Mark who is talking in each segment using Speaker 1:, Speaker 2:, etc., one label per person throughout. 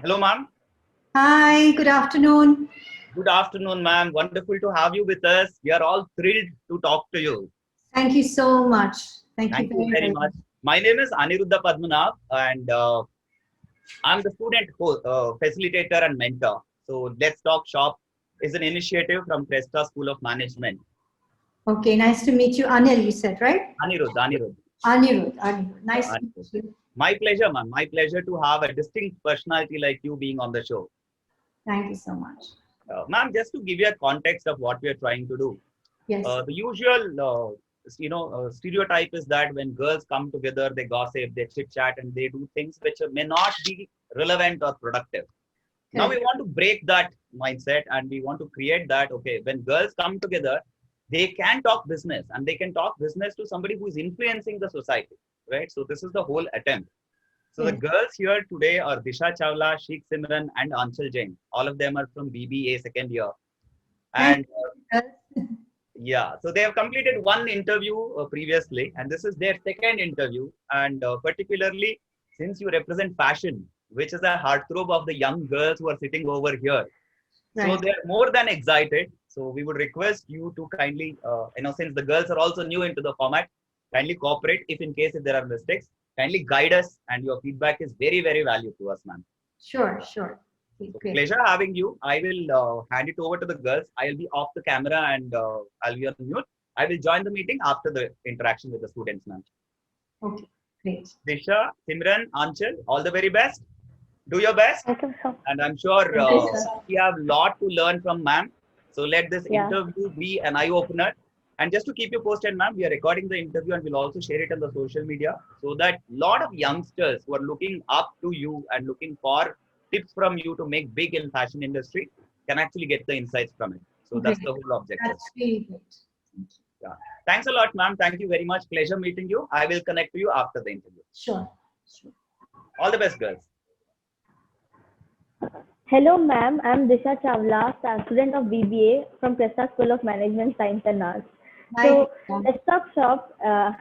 Speaker 1: Hello, ma'am.
Speaker 2: Hi, good afternoon.
Speaker 1: Good afternoon, ma'am. Wonderful to have you with us. We are all thrilled to talk to you.
Speaker 2: Thank you so much. Thank you
Speaker 1: Thank you
Speaker 2: very,
Speaker 1: very
Speaker 2: very
Speaker 1: much.
Speaker 2: much.
Speaker 1: My name is Aniruddha Padmanabh, and I'm the student facilitator and mentor. So, Let's Talk Shop is an initiative from Cresta School of Management.
Speaker 2: Okay, nice to meet you. Anil, you said, right?
Speaker 1: Anirudh.
Speaker 2: Anirudh. Nice to meet
Speaker 1: Anirudh.
Speaker 2: you.
Speaker 1: My pleasure, ma'am. My pleasure to have a distinct personality like you being on the show.
Speaker 2: Thank you so much.
Speaker 1: Ma'am, just to give you a context of what we are trying to do.
Speaker 2: Yes.
Speaker 1: The usual, stereotype is that when girls come together, they gossip, they chit chat, and they do things which may not be relevant or productive. Now we
Speaker 2: Correct.
Speaker 1: want to break that mindset, and we want to create that. Okay, when girls come together, they can talk business, and they can talk business to somebody who is influencing the society, right? So this is the whole attempt. So the
Speaker 2: Yes.
Speaker 1: girls here today are Disha Chawla, Sheikh Simran, and Anchal Jain. All of them are from BBA second year,
Speaker 2: Nice
Speaker 1: and
Speaker 2: to meet you.
Speaker 1: yeah, so they have completed one interview previously, and this is their second interview. And particularly, since you represent fashion, which is a heartthrob of the young girls who are sitting over here, so
Speaker 2: Right.
Speaker 1: they're more than excited. So we would request you to kindly, since the girls are also new into the format, kindly cooperate. If in case if there are mistakes, kindly guide us, and your feedback is very, very valuable to us, ma'am.
Speaker 2: Sure. Okay,
Speaker 1: So
Speaker 2: great.
Speaker 1: pleasure having you. I will hand it over to the girls. I'll be off the camera and I'll be on mute. I will join the meeting after the interaction with the students, ma'am.
Speaker 2: Okay, great.
Speaker 1: Disha, Simran, Anchal, all the very best. Do your best.
Speaker 3: Thank you so.
Speaker 1: And I'm sure
Speaker 2: Thank you, sir.
Speaker 1: we have a lot to learn from ma'am. So let this
Speaker 3: Yeah.
Speaker 1: interview be an eye opener. And just to keep you posted, ma'am, we are recording the interview and we'll also share it on the social media so that a lot of youngsters who are looking up to you and looking for tips from you to make big in fashion industry can actually get the insights from it. So that's
Speaker 2: Great.
Speaker 1: the whole objective.
Speaker 2: That's really great. Thank you.
Speaker 1: Yeah. Thanks a lot, ma'am. Thank you very much. Pleasure meeting you. I will connect to you after the interview.
Speaker 2: Sure.
Speaker 1: All the best, girls.
Speaker 3: Hello, ma'am. I'm Disha Chawla, student of BBA from Cresta School of Management, Science and Arts.
Speaker 2: Hi,
Speaker 3: So,
Speaker 2: Disha.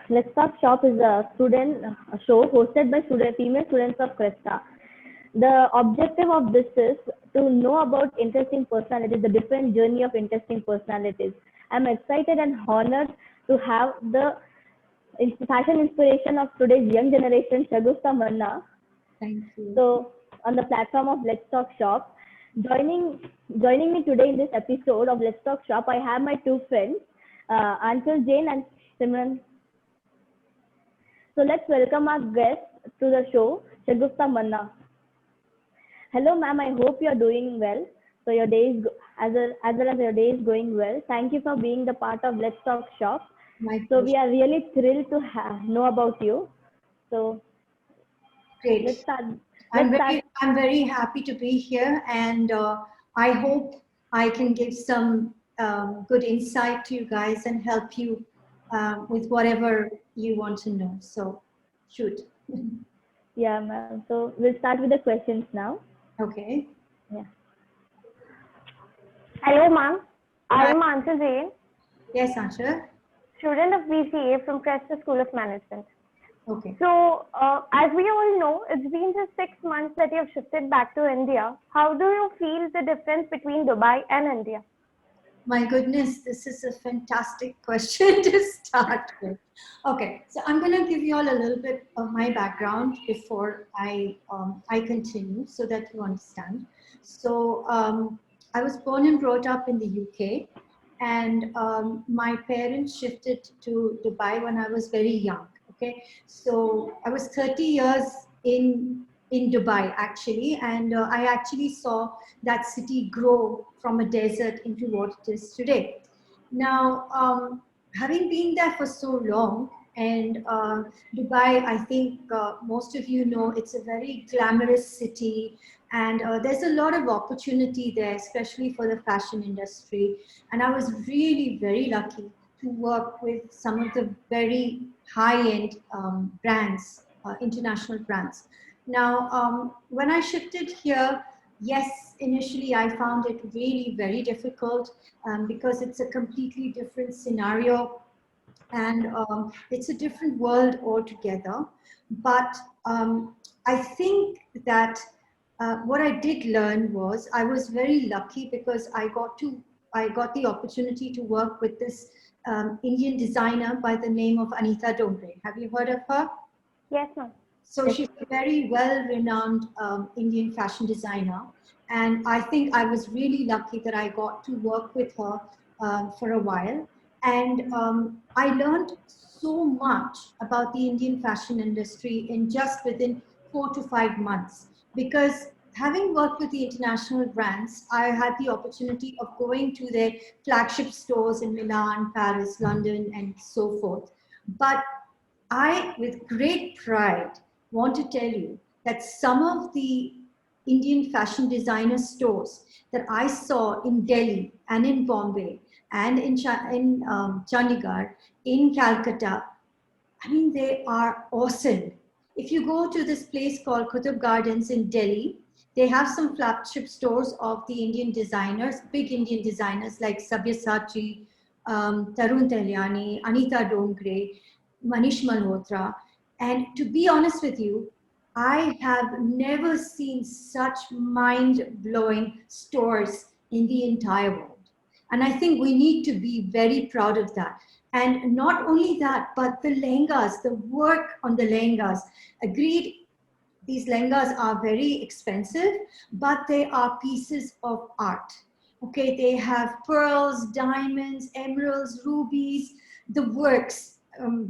Speaker 3: Let's Talk Shop is a student show hosted by female students of Cresta. The objective of this is to know about interesting personalities, the different journey of interesting personalities. I'm excited and honored to have the fashion inspiration of today's young generation, Shagusta Manna.
Speaker 2: Thank you.
Speaker 3: So, on the platform of Let's Talk Shop, joining me today in this episode of Let's Talk Shop, I have my two friends, Anchal Jain and Simran. So let's welcome our guest to the show, Shagusta Manna. Hello, ma'am. I hope you are doing well. So your day is as well as your day is going well. Thank you for being the part of Let's Talk Shop.
Speaker 2: My
Speaker 3: So
Speaker 2: pleasure.
Speaker 3: we are really thrilled to know about you. So
Speaker 2: Great.
Speaker 3: let's start.
Speaker 2: I'm very happy to be here, and I hope I can give some good insight to you guys and help you with whatever you want to know. So, shoot.
Speaker 3: Yeah, ma'am. So we'll start with the questions now.
Speaker 2: Okay.
Speaker 3: Yeah.
Speaker 4: Hello, ma'am. I
Speaker 2: Hi.
Speaker 4: am Anshul Jain,
Speaker 2: Yes, Ansha.
Speaker 4: student of BCA from Cresta School of Management.
Speaker 2: Okay.
Speaker 4: So, as we all know, it's been just 6 months that you have shifted back to India. How do you feel the difference between Dubai and India?
Speaker 2: My goodness, this is a fantastic question to start with. Okay, so I'm going to give you all a little bit of my background before I continue so that you understand. So I was born and brought up in the UK, and my parents shifted to Dubai when I was very young. Okay, so I was 30 years in Dubai actually, and I actually saw that city grow from a desert into what it is today. Now, having been there for so long, and Dubai, I think most of you know, it's a very glamorous city, and there's a lot of opportunity there, especially for the fashion industry. And I was really very lucky to work with some of the very high-end brands, international brands. Now, when I shifted here, yes, initially I found it really very difficult because it's a completely different scenario, and it's a different world altogether. But I think that what I did learn was I was very lucky because I got the opportunity to work with this Indian designer by the name of Anita Dongre. Have you heard of her?
Speaker 4: Yes, ma'am.
Speaker 2: So she's a very well-renowned Indian fashion designer. And I think I was really lucky that I got to work with her for a while. And I learned so much about the Indian fashion industry in just within 4 to 5 months. Because having worked with the international brands, I had the opportunity of going to their flagship stores in Milan, Paris, London, and so forth. But I, with great pride, want to tell you that some of the Indian fashion designer stores that I saw in Delhi and in Bombay and in Chandigarh, in Calcutta, I mean, they are awesome. If you go to this place called Qutub Gardens in Delhi, they have some flagship stores of the Indian designers, big Indian designers like Sabyasachi, Tarun Tahyani, Anita Dongre, Manish Malhotra. And to be honest with you, I have never seen such mind-blowing stores in the entire world. And I think we need to be very proud of that. And not only that, but the lehengas, the work on the lehengas. Agreed, these lehengas are very expensive, but they are pieces of art. Okay, they have pearls, diamonds, emeralds, rubies, the works,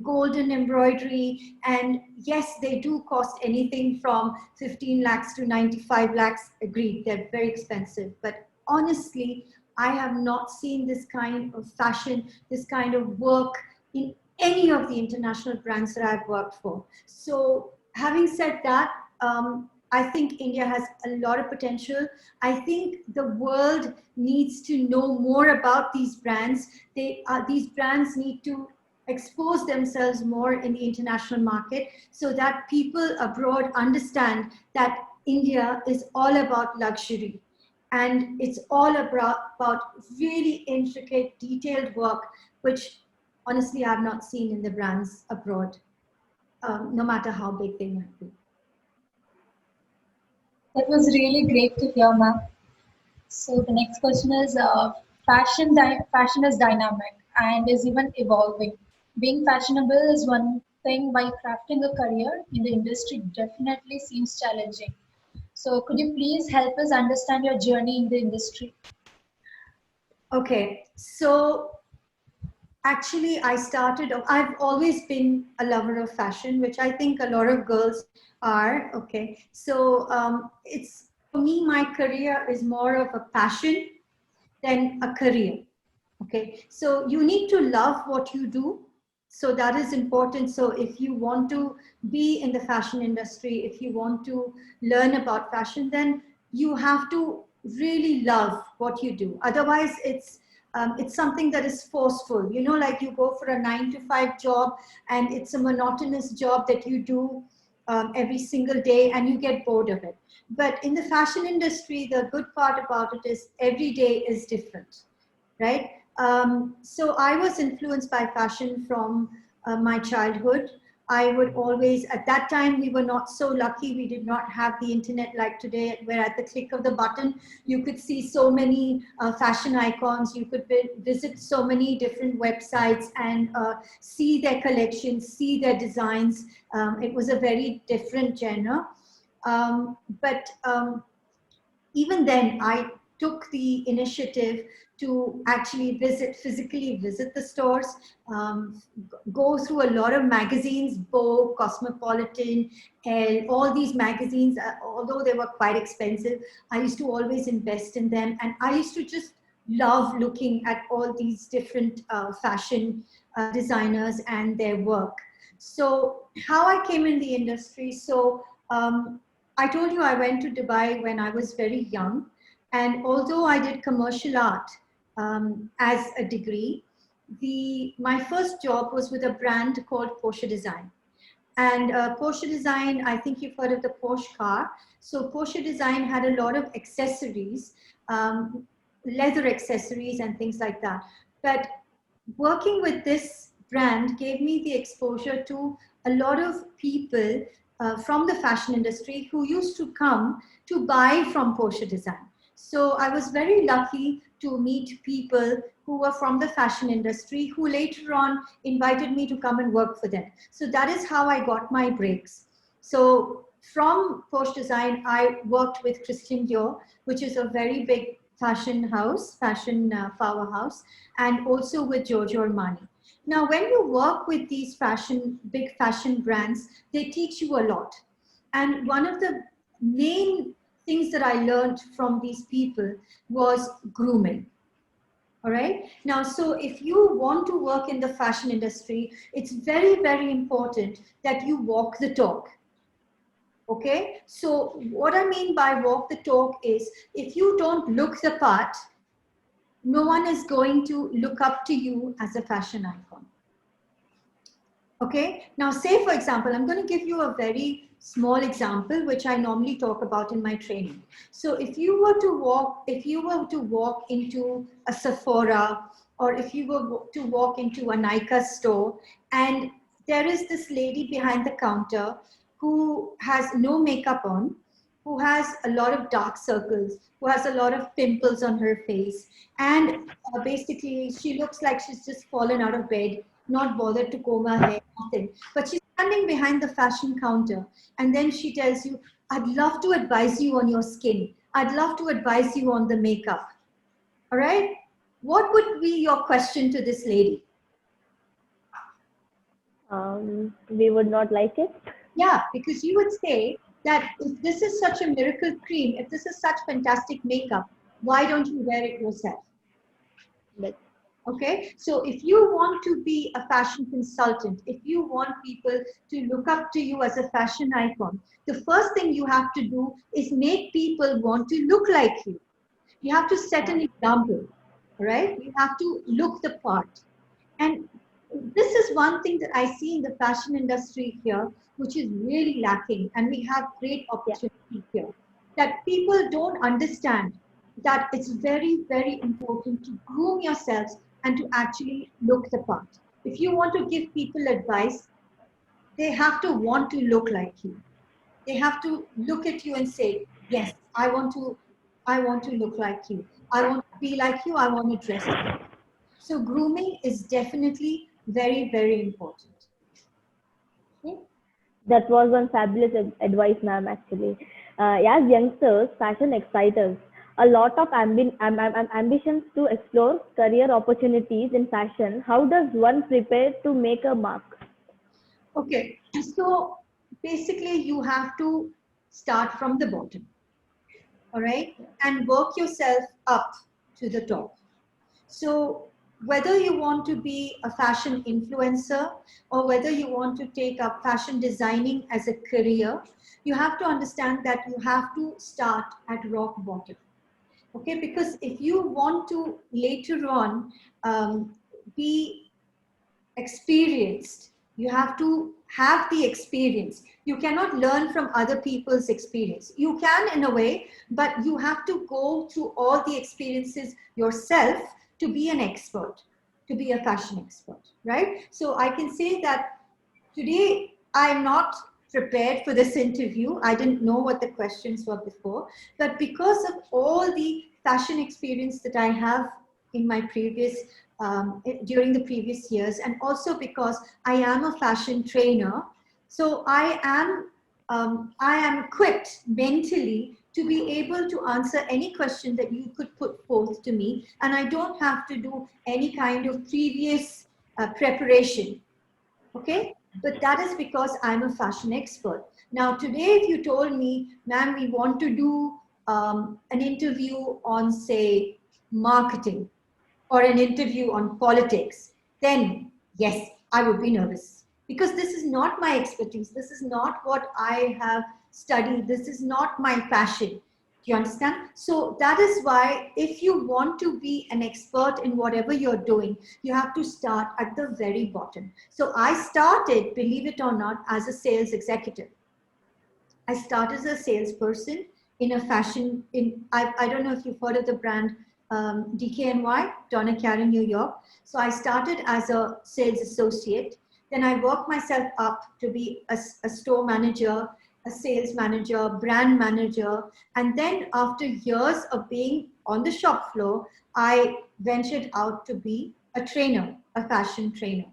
Speaker 2: golden embroidery, and yes, they do cost anything from 15 lakhs to 95 lakhs. Agreed, they're very expensive, but honestly, I have not seen this kind of fashion, this kind of work in any of the international brands that I've worked for. So having said that, I think India has a lot of potential. I think the world needs to know more about these brands. These brands need to expose themselves more in the international market so that people abroad understand that India is all about luxury. And it's all about really intricate, detailed work, which honestly I've not seen in the brands abroad, no matter how big they might be.
Speaker 5: That was really great to hear, ma'am. So the next question is, fashion is dynamic and is even evolving. Being fashionable is one thing, while crafting a career in the industry definitely seems challenging. So could you please help us understand your journey in the industry?
Speaker 2: Okay, so actually I've always been a lover of fashion, which I think a lot of girls are. Okay, so it's, for me, my career is more of a passion than a career. Okay, so you need to love what you do. So that is important. So if you want to be in the fashion industry, if you want to learn about fashion, then you have to really love what you do. Otherwise, it's something that is forceful. You know, like you go for a 9 to 5 job and it's a monotonous job that you do every single day and you get bored of it. But in the fashion industry, the good part about it is every day is different, right? So I was influenced by fashion from my childhood. I would always, at that time, we were not so lucky. We did not have the internet like today, where at the click of the button, you could see so many fashion icons. You could visit so many different websites and see their collections, see their designs. It was a very different genre. But even then, I took the initiative to actually physically visit the stores, go through a lot of magazines, Vogue, Cosmopolitan, Elle, all these magazines, although they were quite expensive, I used to always invest in them. And I used to just love looking at all these different fashion designers and their work. So how I came in the industry, so I told you I went to Dubai when I was very young. And although I did commercial art as a degree, my first job was with a brand called Porsche Design. And Porsche Design, I think you've heard of the Porsche car. So Porsche Design had a lot of accessories, leather accessories and things like that. But working with this brand gave me the exposure to a lot of people from the fashion industry who used to come to buy from Portia Design. So I was very lucky to meet people who were from the fashion industry who later on invited me to come and work for them. So that is how I got my breaks. So from Portia Design, I worked with Christian Dior, which is a very big fashion house, fashion powerhouse, and also with Giorgio Armani. Now, when you work with these big fashion brands, they teach you a lot. And one of the main things that I learned from these people was grooming. All right. Now, so if you want to work in the fashion industry, it's very, very important that you walk the talk. Okay. So what I mean by walk the talk is if you don't look the part, no one is going to look up to you as a fashion icon. Okay. Now, say, for example, I'm going to give you a very small example, which I normally talk about in my training. So if you were to walk into a Sephora, or if you were to walk into a Nykaa store, and there is this lady behind the counter who has no makeup on, who has a lot of dark circles, who has a lot of pimples on her face, and basically she looks like she's just fallen out of bed, not bothered to comb her hair, nothing. But she's standing behind the fashion counter, and then she tells you, I'd love to advise you on your skin. I'd love to advise you on the makeup. All right? What would be your question to this lady?
Speaker 3: We would not like it.
Speaker 2: Yeah, because you would say that if this is such a miracle cream, if this is such fantastic makeup, why don't you wear it yourself?
Speaker 3: But
Speaker 2: Okay, so if you want to be a fashion consultant, if you want people to look up to you as a fashion icon, the first thing you have to do is make people want to look like you. You have to set an example, right? You have to look the part. And this is one thing that I see in the fashion industry here, which is really lacking. And we have great opportunity here. That people don't understand that it's very, very important to groom yourselves and to actually look the part. If you want to give people advice, they have to want to look like you. They have to look at you and say, yes, I want to look like you. I want to be like you. I want to dress like you. So grooming is definitely very, very important. Okay?
Speaker 3: that was one fabulous advice, ma'am, actually. As youngsters, fashion excites us. A lot of ambitions to explore career opportunities in fashion. How does one prepare to make a mark?
Speaker 2: Okay, so basically you have to start from the bottom, all right, and work yourself up to the top. So whether you want to be a fashion influencer or whether you want to take up fashion designing as a career, you have to understand that you have to start at rock bottom. Okay, because if you want to later on be experienced, you have to have the experience. You cannot learn from other people's experience. You can in a way, but you have to go through all the experiences yourself to be an expert, to be a fashion expert, right? So I can say that today I'm not prepared for this interview. I didn't know what the questions were before, but because of all the fashion experience that I have in my previous during the previous years, and also because I am a fashion trainer, so I am equipped mentally to be able to answer any question that you could put forth to me, and I don't have to do any kind of previous preparation. Okay, but that is because I'm a fashion expert. Now today, if you told me, ma'am, we want to do an interview on, say, marketing, or an interview on politics, then yes, I would be nervous, because this is not my expertise. This is not what I have studied. This is not my passion. Do you understand? So that is why if you want to be an expert in whatever you're doing, you have to start at the very bottom. So I started, believe it or not, as a sales executive. I started as a salesperson in a fashion, I don't know if you've heard of the brand DKNY, Donna Karan, New York. So I started as a sales associate. Then I worked myself up to be a store manager, a sales manager, brand manager. And then after years of being on the shop floor, I ventured out to be a trainer, a fashion trainer.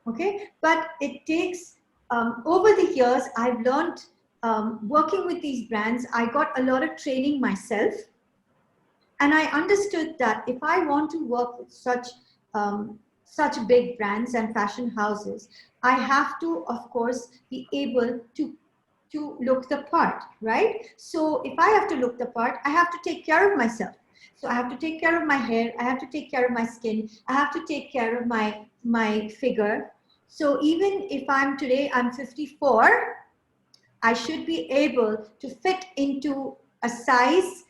Speaker 2: Okay, but it takes, over the years, I've learned, working with these brands, I got a lot of training myself. And I understood that if I want to work with such big brands and fashion houses, I have to, of course, be able to look the part, right? So if I have to look the part, I have to take care of myself. So I have to take care of my hair, I have to take care of my skin, I have to take care of my figure. So even if I'm 54, I should be able to fit into a size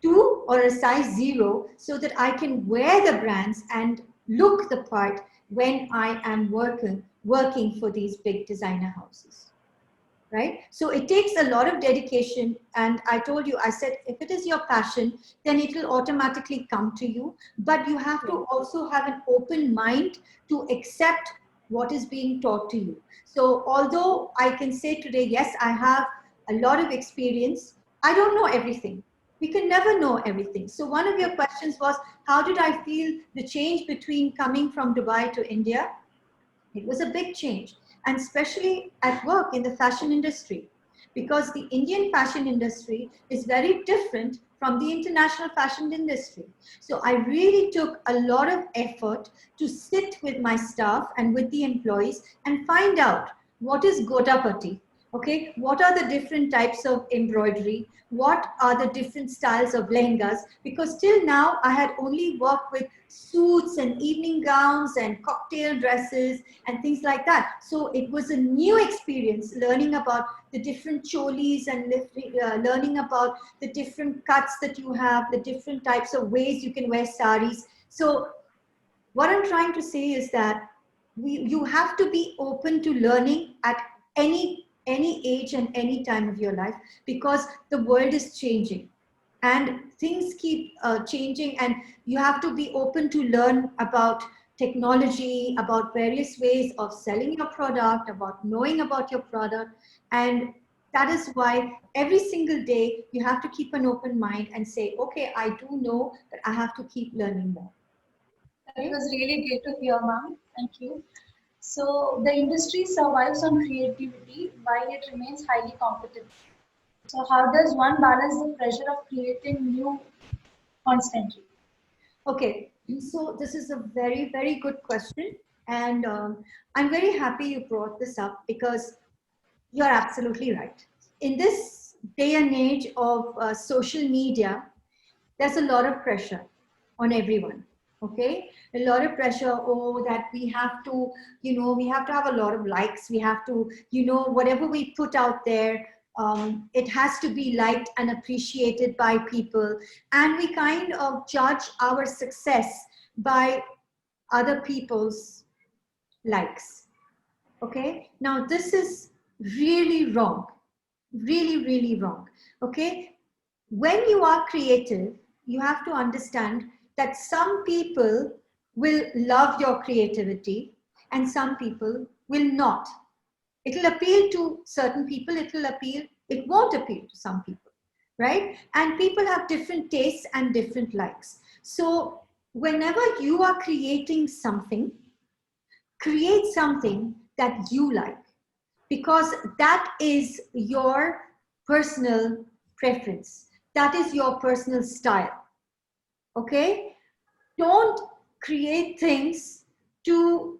Speaker 2: 2 or a size 0 so that I can wear the brands and look the part when I am working for these big designer houses. Right? So it takes a lot of dedication. And I told you, I said, if it is your passion, then it will automatically come to you. But you have to also have an open mind to accept what is being taught to you. So although I can say today, yes, I have a lot of experience, I don't know everything. We can never know everything. So one of your questions was, how did I feel the change between coming from Dubai to India? It was a big change. And especially at work in the fashion industry, because the Indian fashion industry is very different from the international fashion industry. So I really took a lot of effort to sit with my staff and with the employees and find out what is Godapati. Okay, what are the different types of embroidery? What are the different styles of lehengas? Because till now I had only worked with suits and evening gowns and cocktail dresses and things like that. So it was a new experience learning about the different cholis and learning about the different cuts that you have, the different types of ways you can wear saris. So what I'm trying to say is that you have to be open to learning at any age and any time of your life, because the world is changing and things keep changing, and you have to be open to learn about technology, about various ways of selling your product, about knowing about your product. And that is why every single day you have to keep an open mind and say, okay, I do know, but I have to keep learning more.
Speaker 5: That was really great to hear, ma'am. Thank you. So the industry survives on creativity while it remains highly competitive. So how does one balance the pressure of creating new constantly?
Speaker 2: Okay, so this is a very, very good question. And I'm very happy you brought this up, because you're absolutely right. In this day and age of social media, there's a lot of pressure on everyone. Okay, a lot of pressure. Oh, that we have to, we have to have a lot of likes. We have to, whatever we put out there, it has to be liked and appreciated by people. And we kind of judge our success by other people's likes. Okay, now this is really wrong, really, really wrong. Okay, when you are creative, you have to understand that some people will love your creativity and some people will not. It will appeal to certain people, it won't appeal to some people, right? And people have different tastes and different likes. So whenever you are creating something, create something that you like, because that is your personal preference. That is your personal style. Okay? Don't create things to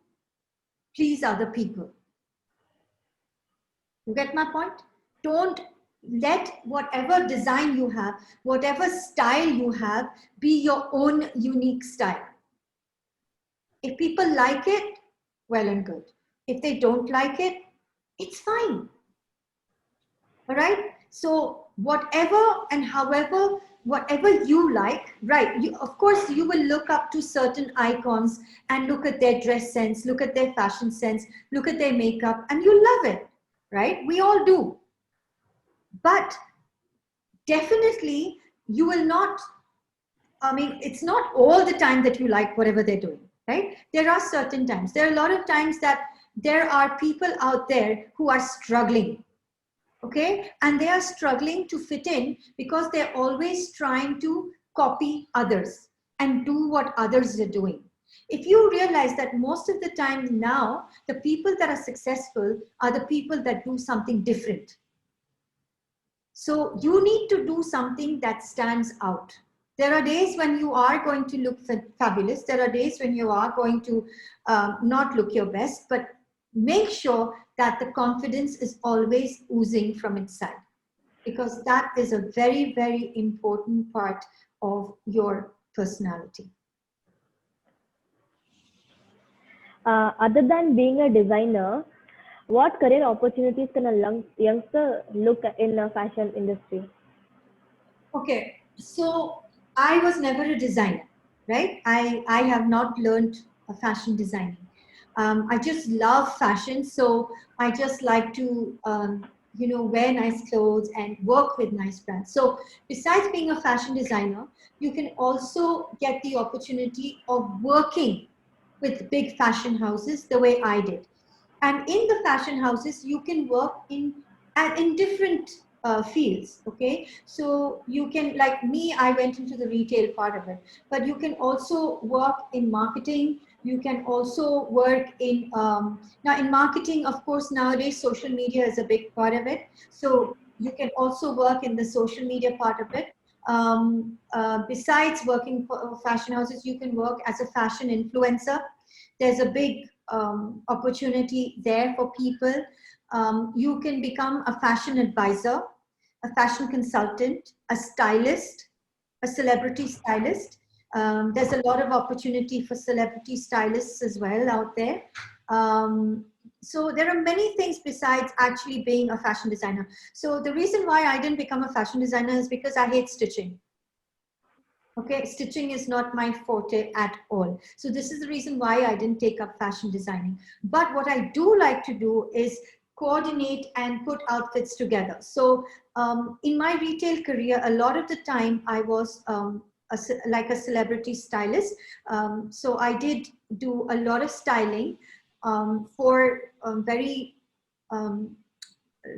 Speaker 2: please other people. You get my point? Don't let whatever design you have, whatever style you have, be your own unique style. If people like it, well and good. If they don't like it, it's fine. All right? So whatever and however, whatever you like, right? Of course, you will look up to certain icons and look at their dress sense, look at their fashion sense, look at their makeup, and you love it, right? We all do. But definitely, you will not, it's not all the time that you like whatever they're doing, right? There are certain times. There are a lot of times that there are people out there who are struggling. Okay, and they are struggling to fit in because they're always trying to copy others and do what others are doing. If you realize that most of the time now, the people that are successful are the people that do something different. So you need to do something that stands out. There are days when you are going to look fabulous. There are days when you are going to not look your best, but make sure that the confidence is always oozing from inside, because that is a very, very important part of your personality.
Speaker 3: Other than being a designer, what career opportunities can a youngster look at in the fashion industry?
Speaker 2: Okay, so I was never a designer, right? I have not learned fashion designing. I just love fashion, so I just like to wear nice clothes and work with nice brands. So besides being a fashion designer, you can also get the opportunity of working with big fashion houses the way I did. And in the fashion houses, you can work in different fields. Okay, so you can, like me, I went into the retail part of it, but you can also work in marketing. You can also work in now in marketing, of course, nowadays social media is a big part of it, so you can also work in the social media part of it. Besides working for fashion houses, you can work as a fashion influencer. There's a big opportunity there for people. You can become a fashion advisor, a fashion consultant, a stylist, a celebrity stylist. There's a lot of opportunity for celebrity stylists as well out there. So there are many things besides actually being a fashion designer. So the reason why I didn't become a fashion designer is because I hate stitching. Okay, stitching is not my forte at all. So this is the reason why I didn't take up fashion designing. But what I do like to do is coordinate and put outfits together. So in my retail career, a lot of the time I was like a celebrity stylist. So I did do a lot of styling for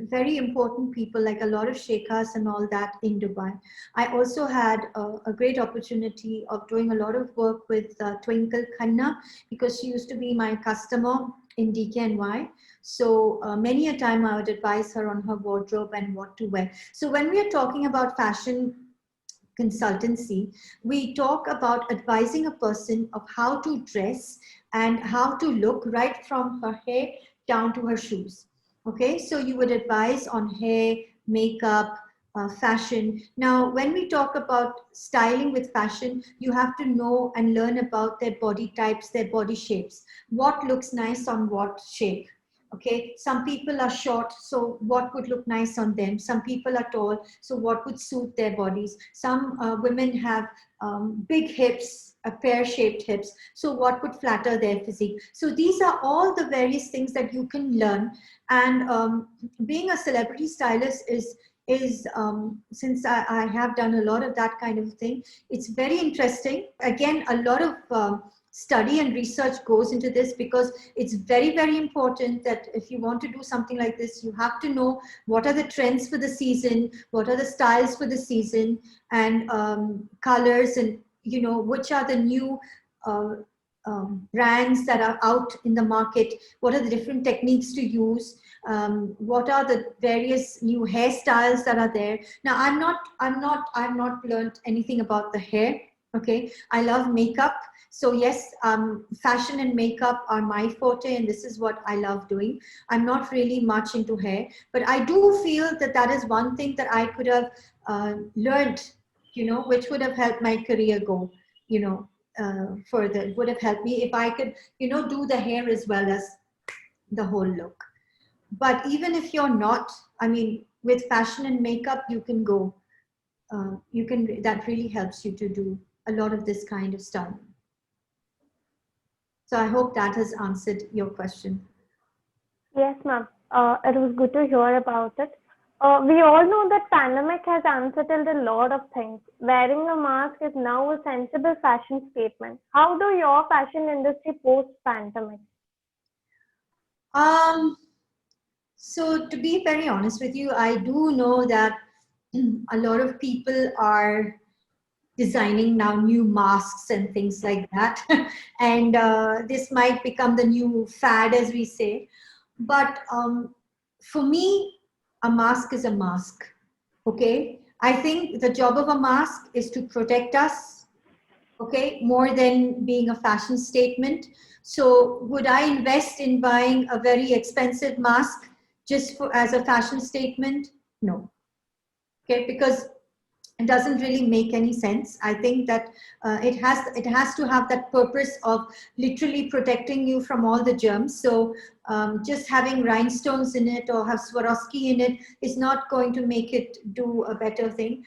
Speaker 2: very important people, like a lot of sheikhs and all that in Dubai. I also had a great opportunity of doing a lot of work with Twinkle Khanna, because she used to be my customer in DKNY. So many a time I would advise her on her wardrobe and what to wear. So when we are talking about fashion consultancy, we talk about advising a person of how to dress and how to look, right from her hair down to her shoes. Okay, so you would advise on hair, makeup, fashion. Now, when we talk about styling with fashion, you have to know and learn about their body types, their body shapes. What looks nice on what shape? Okay, some people are short, so what would look nice on them? Some people are tall, so what would suit their bodies? Some women have big hips, pear-shaped hips, so what would flatter their physique? So these are all the various things that you can learn. And being a celebrity stylist is since I have done a lot of that kind of thing, it's very interesting. Again, a lot of study and research goes into this, because it's very, very important that if you want to do something like this, you have to know what are the trends for the season, what are the styles for the season, and colors, and which are the new brands that are out in the market, what are the different techniques to use, what are the various new hairstyles that are there. Now I've not learned anything about the hair. Okay, I love makeup. So yes, fashion and makeup are my forte, and this is what I love doing. I'm not really much into hair, but I do feel that that is one thing that I could have learned, which would have helped my career go, further. It would have helped me if I could, do the hair as well as the whole look. But even if you're not, I mean, with fashion and makeup, you can go, that really helps you to do a lot of this kind of stuff. So I hope that has answered your question.
Speaker 4: Yes, ma'am. It was good to hear about it. We all know that pandemic has unsettled a lot of things. Wearing a mask is now a sensible fashion statement. How do your fashion industry post pandemic?
Speaker 2: So to be very honest with you, I do know that a lot of people are designing now new masks and things like that. And this might become the new fad, as we say. But for me, a mask is a mask. Okay. I think the job of a mask is to protect us. Okay. More than being a fashion statement. So would I invest in buying a very expensive mask just for as a fashion statement? No. Okay. Because it doesn't really make any sense. I think that it has to have that purpose of literally protecting you from all the germs. So just having rhinestones in it or have Swarovski in it is not going to make it do a better thing.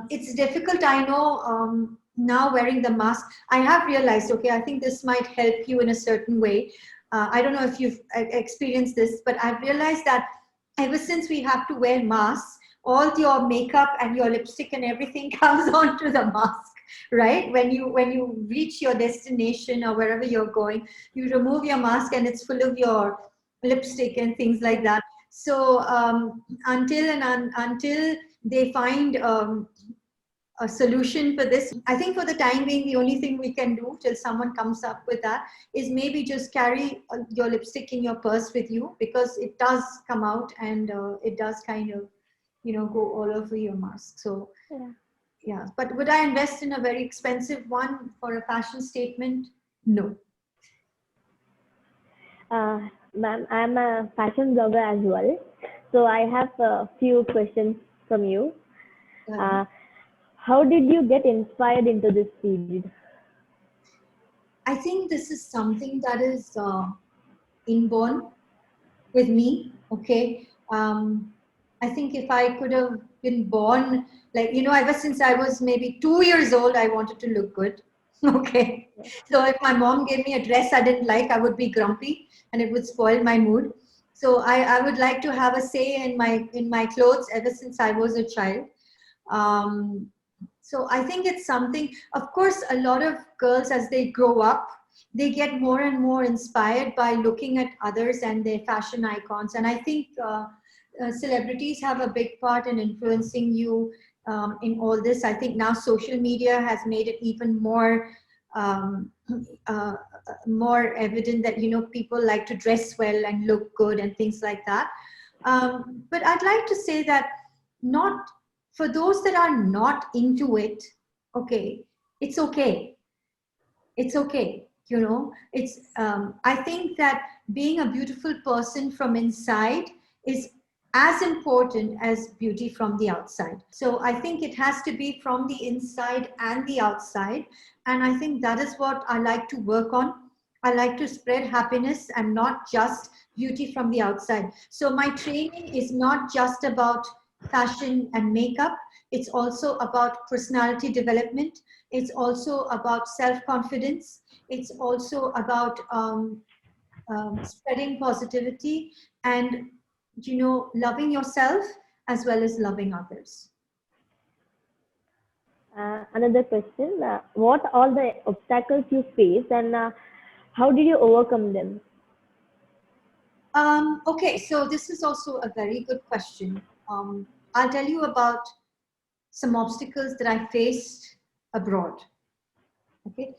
Speaker 2: It's difficult, I know. Now wearing the mask, I have realized, okay, I think this might help you in a certain way. I don't know if you've experienced this, but I've realized that ever since we have to wear masks, all your makeup and your lipstick and everything comes onto the mask, right? When you reach your destination or wherever you're going, you remove your mask and it's full of your lipstick and things like that. So until they find a solution for this, I think for the time being, the only thing we can do till someone comes up with that is maybe just carry your lipstick in your purse with you, because it does come out and it does kind of, go all over your mask. So yeah, but would I invest in a very expensive one for a fashion statement? No.
Speaker 3: Ma'am, I'm a fashion blogger as well. So I have a few questions from you. How did you get inspired into this field?
Speaker 2: I think this is something that is inborn with me. Okay. I think if I could have been born, like, ever since I was maybe 2 years old, I wanted to look good. Okay. So if my mom gave me a dress I didn't like, I would be grumpy and it would spoil my mood. So I would like to have a say in my clothes ever since I was a child. Um, so I think it's something, of course, a lot of girls as they grow up, they get more and more inspired by looking at others and their fashion icons. And I think celebrities have a big part in influencing you in all this. I think now social media has made it even um, uh, more evident that, people like to dress well and look good and things like that. But I'd like to say that not for those that are not into it, okay, it's okay. It's okay. It's, I think that being a beautiful person from inside is as important as beauty from the outside. So I think it has to be from the inside and the outside. And I think that is what I like to work on. I like to spread happiness and not just beauty from the outside. So my training is not just about fashion and makeup. It's also about personality development. It's also about self-confidence. It's also about spreading positivity and, loving yourself as well as loving others.
Speaker 3: Another question, what all the obstacles you faced and how did you overcome them?
Speaker 2: Okay, so this is also a very good question. I'll tell you about some obstacles that I faced abroad. Okay,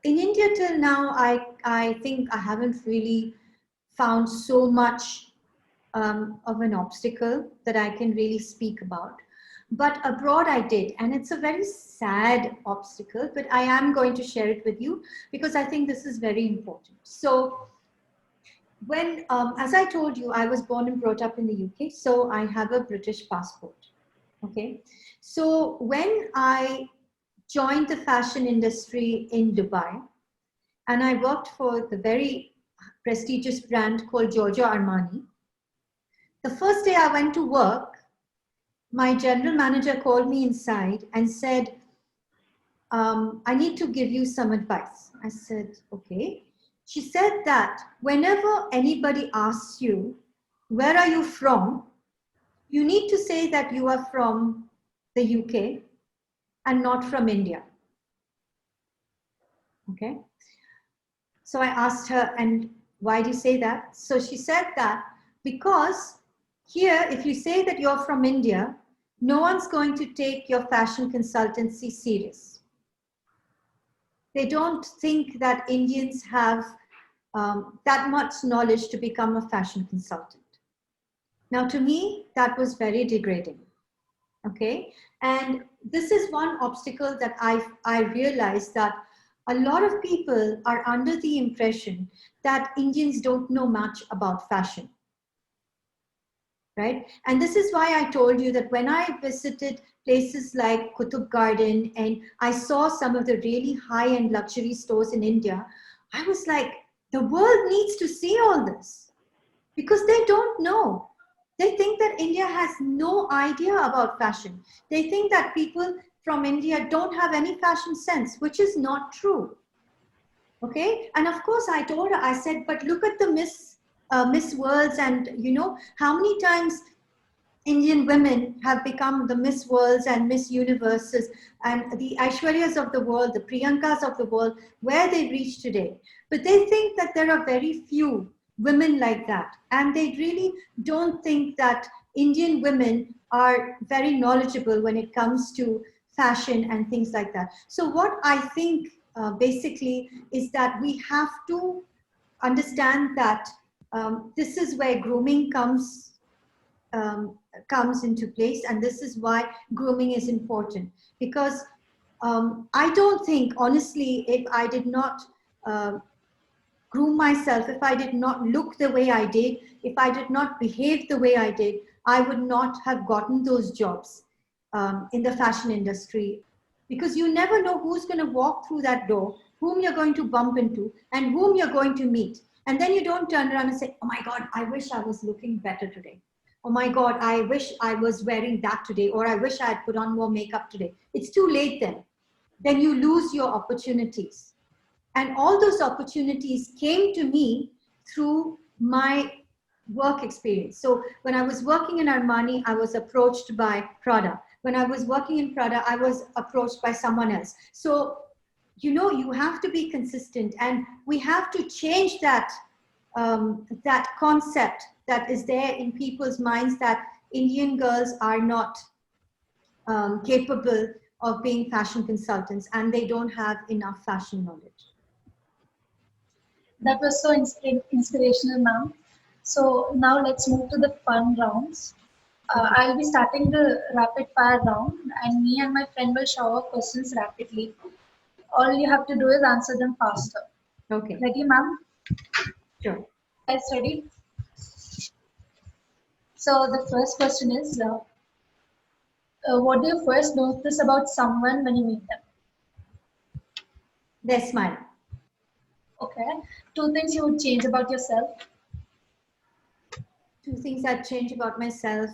Speaker 2: in India till now, I think I haven't really found so much of an obstacle that I can really speak about. But abroad I did, and it's a very sad obstacle, but I am going to share it with you because I think this is very important. So when, as I told you, I was born and brought up in the UK, so I have a British passport. Okay, so when I joined the fashion industry in Dubai, and I worked for the very prestigious brand called Giorgio Armani. The first day I went to work, my general manager called me inside and said, I need to give you some advice. I said, okay. She said that whenever anybody asks you, where are you from? You need to say that you are from the UK and not from India. Okay. So I asked her, and Why do you say that? So she said that because here, if you say that you're from India, no one's going to take your fashion consultancy serious. They don't think that Indians have that much knowledge to become a fashion consultant. Now, to me, that was very degrading. Okay, and this is one obstacle that I realized, that a lot of people are under the impression that Indians don't know much about fashion. Right? And this is why I told you that when I visited places like Qutub Garden and I saw some of the really high-end luxury stores in India, I was like, the world needs to see all this, because they don't know. They think that India has no idea about fashion. They think that people from India don't have any fashion sense, which is not true. Okay, and of course I told her, I said, but look at the Miss Worlds, and you know how many times Indian women have become the Miss Worlds and Miss Universes and the Aishwaryas of the world, the Priyankas of the world, where they reach today. But they think that there are very few women like that, and they really don't think that Indian women are very knowledgeable when it comes to fashion and things like that. So what I think basically is that we have to understand that this is where grooming comes into place, and this is why grooming is important, because I don't think, honestly, if I did not groom myself, if I did not look the way I did, if I did not behave the way I did, I would not have gotten those jobs in the fashion industry, because you never know who's going to walk through that door, whom you're going to bump into, and whom you're going to meet. And then you don't turn around and say, oh my God, I wish I was looking better today. Oh my God, I wish I was wearing that today, or I wish I had put on more makeup today. It's too late then. Then you lose your opportunities. And all those opportunities came to me through my work experience. So when I was working in Armani, I was approached by Prada. When I was working in Prada, I was approached by someone else. So, you know, you have to be consistent, and we have to change that, that concept that is there in people's minds that Indian girls are not capable of being fashion consultants and they don't have enough fashion knowledge.
Speaker 5: That was so inspirational, ma'am. So now let's move to the fun rounds. I'll be starting the rapid fire round, and me and my friend will shower questions rapidly. All you have to do is answer them faster.
Speaker 2: Okay.
Speaker 5: Ready, ma'am?
Speaker 2: Sure.
Speaker 5: Guys, ready? So the first question is, what do you first notice about someone when you meet them?
Speaker 2: Their smile.
Speaker 5: Okay. 2 things you would change about yourself.
Speaker 2: 2 things I'd change about myself.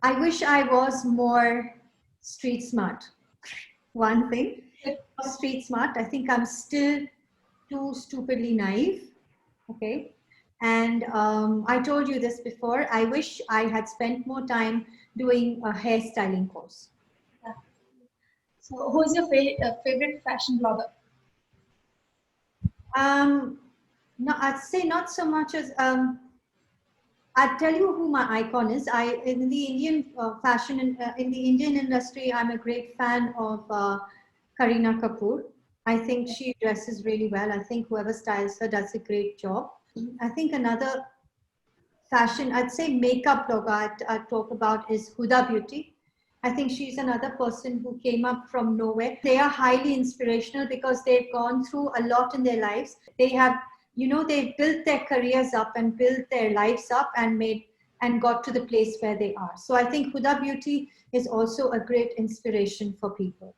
Speaker 2: I wish I was more street smart. One thing, street smart. I think I'm still too stupidly naive. Okay. And I told you this before. I wish I had spent more time doing a hairstyling course.
Speaker 5: Yeah. So who's your favorite fashion blogger?
Speaker 2: No, I'd say not so much as I'll tell you who my icon is. In the Indian fashion in the Indian industry, I'm a great fan of Kareena Kapoor. I think she dresses really well. I think whoever styles her does a great job. I think another fashion, I'd say makeup blogger I'd talk about is Huda Beauty. I think she's another person who came up from nowhere. They are highly inspirational because they've gone through a lot in their lives. They have, you know, they've built their careers up and built their lives up and got to the place where they are. So I think Huda Beauty is also a great inspiration for people.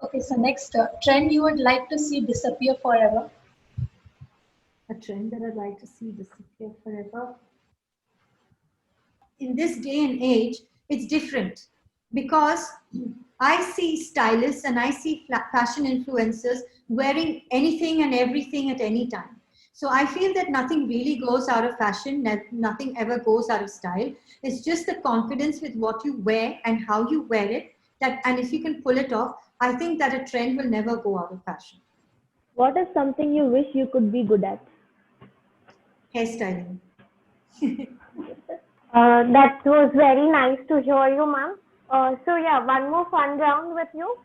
Speaker 5: Okay, so next trend you would like to see disappear forever.
Speaker 2: A trend that I'd like to see disappear forever. In this day and age, it's different because I see stylists and I see fashion influencers wearing anything and everything at any time. So I feel that nothing really goes out of fashion, nothing ever goes out of style. It's just the confidence with what you wear and how you wear it, and if you can pull it off, I think that a trend will never go out of fashion.
Speaker 3: What is something you wish you could be good at?
Speaker 2: Hairstyling.
Speaker 4: That was very nice to hear you, ma'am. So yeah, one more fun round with you.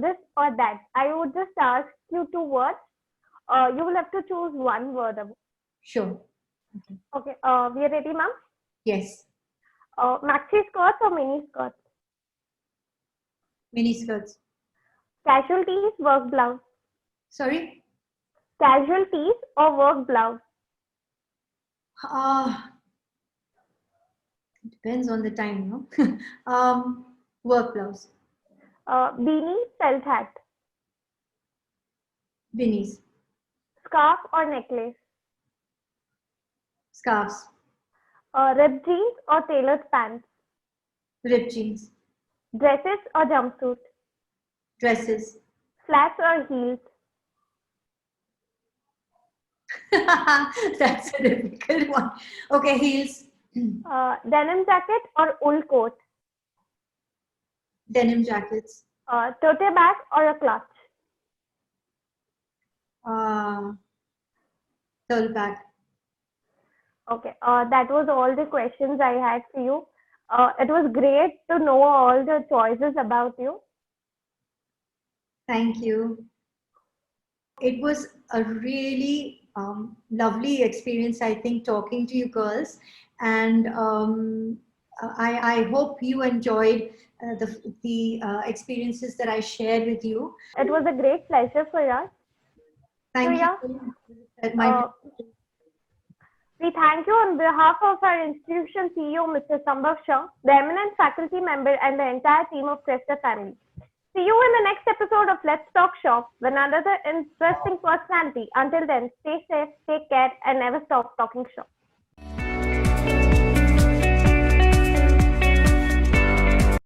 Speaker 4: This or that. I would just ask you two words. You will have to choose one word.
Speaker 2: Sure.
Speaker 4: Okay. We are ready, ma'am.
Speaker 2: Yes.
Speaker 4: Maxi skirts or mini skirts?
Speaker 2: Mini skirts.
Speaker 4: Casual tees, work blouse.
Speaker 2: Sorry.
Speaker 4: Casual tees or work blouse?
Speaker 2: Depends on the time, no? Work blouse.
Speaker 4: Beanie, felt hat.
Speaker 2: Beanies.
Speaker 4: Scarf or necklace?
Speaker 2: Scarves.
Speaker 4: Ripped jeans or tailored pants?
Speaker 2: Ripped jeans.
Speaker 4: Dresses or jumpsuit?
Speaker 2: Dresses.
Speaker 4: Flats or heels?
Speaker 2: That's a difficult one. Okay, heels.
Speaker 4: Denim jacket or wool coat?
Speaker 2: Denim jackets.
Speaker 4: Tote bag or a clutch?
Speaker 2: Towel bag.
Speaker 4: Okay, that was all the questions I had for you. It was great to know all the choices about you.
Speaker 2: Thank you. It was a really lovely experience, I think, talking to you girls. And I hope you enjoyed the experiences that I shared with you.
Speaker 4: It was a great pleasure for us.
Speaker 2: Thank
Speaker 4: yeah.
Speaker 2: you.
Speaker 4: We thank you on behalf of our institution CEO, Mr. Sambhav Shah, the eminent faculty member, and the entire team of Cresta family. See you in the next episode of Let's Talk Shop with another interesting personality. Until then, stay safe, take care, and never stop talking shop.